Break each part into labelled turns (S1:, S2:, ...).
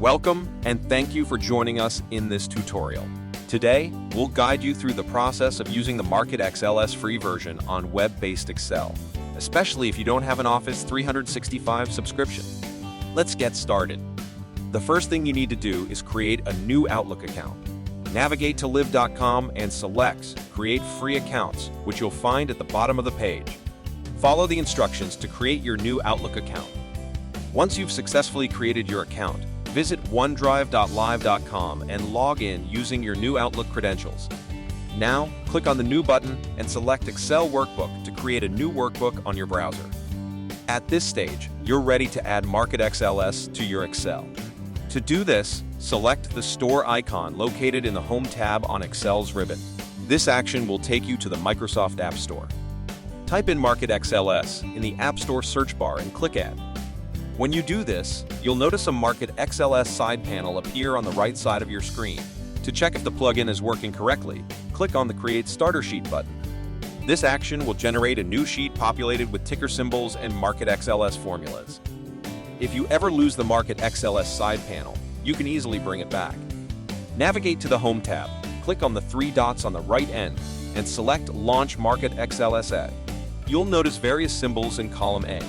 S1: Welcome and thank you for joining us in this tutorial. Today, we'll guide you through the process of using the MarketXLS free version on web-based Excel, especially if you don't have an Office 365 subscription. Let's get started. The first thing you need to do is create a new Outlook account. Navigate to live.com and select Create Free Accounts, which you'll find at the bottom of the page. Follow the instructions to create your new Outlook account. Once you've successfully created your account, visit onedrive.live.com and log in using your new Outlook credentials. Now, click on the New button and select Excel Workbook to create a new workbook on your browser. At this stage, you're ready to add MarketXLS to your Excel. To do this, select the Store icon located in the Home tab on Excel's ribbon. This action will take you to the Microsoft App Store. Type in MarketXLS in the App Store search bar and click Add. When you do this, you'll notice a MarketXLS side panel appear on the right side of your screen. To check if the plugin is working correctly, click on the Create Starter Sheet button. This action will generate a new sheet populated with ticker symbols and MarketXLS formulas. If you ever lose the MarketXLS side panel, you can easily bring it back. Navigate to the Home tab, click on the three dots on the right end, and select Launch MarketXLS Add. You'll notice various symbols in column A.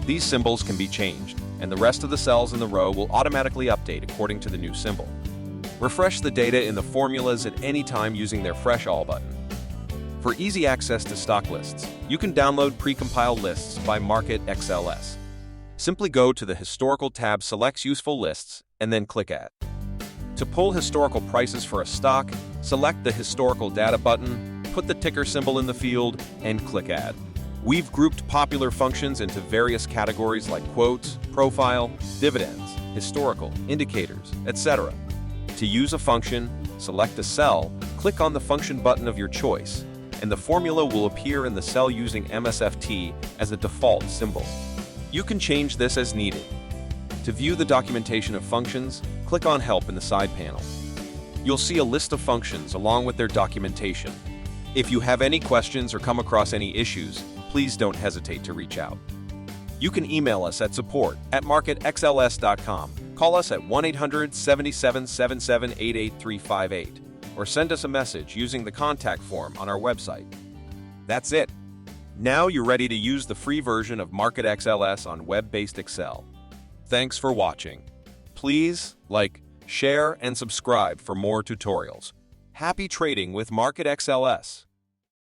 S1: These symbols can be changed, and the rest of the cells in the row will automatically update according to the new symbol. Refresh the data in the formulas at any time using their Fresh All button. For easy access to stock lists, you can download precompiled lists by MarketXLS. Simply go to the Historical tab, select Useful Lists, and then click Add. To pull historical prices for a stock, select the Historical Data button, put the ticker symbol in the field, and click Add. We've grouped popular functions into various categories like quotes, profile, dividends, historical, indicators, etc. To use a function, select a cell, click on the function button of your choice, and the formula will appear in the cell using MSFT as a default symbol. You can change this as needed. To view the documentation of functions, click on Help in the side panel. You'll see a list of functions along with their documentation. If you have any questions or come across any issues, please don't hesitate to reach out. You can email us at support@marketxls.com, call us at 1-800-7777-88358, or send us a message using the contact form on our website. That's it. Now you're ready to use the free version of MarketXLS on web-based Excel. Thanks for watching. Please like, share, and subscribe for more tutorials. Happy trading with MarketXLS.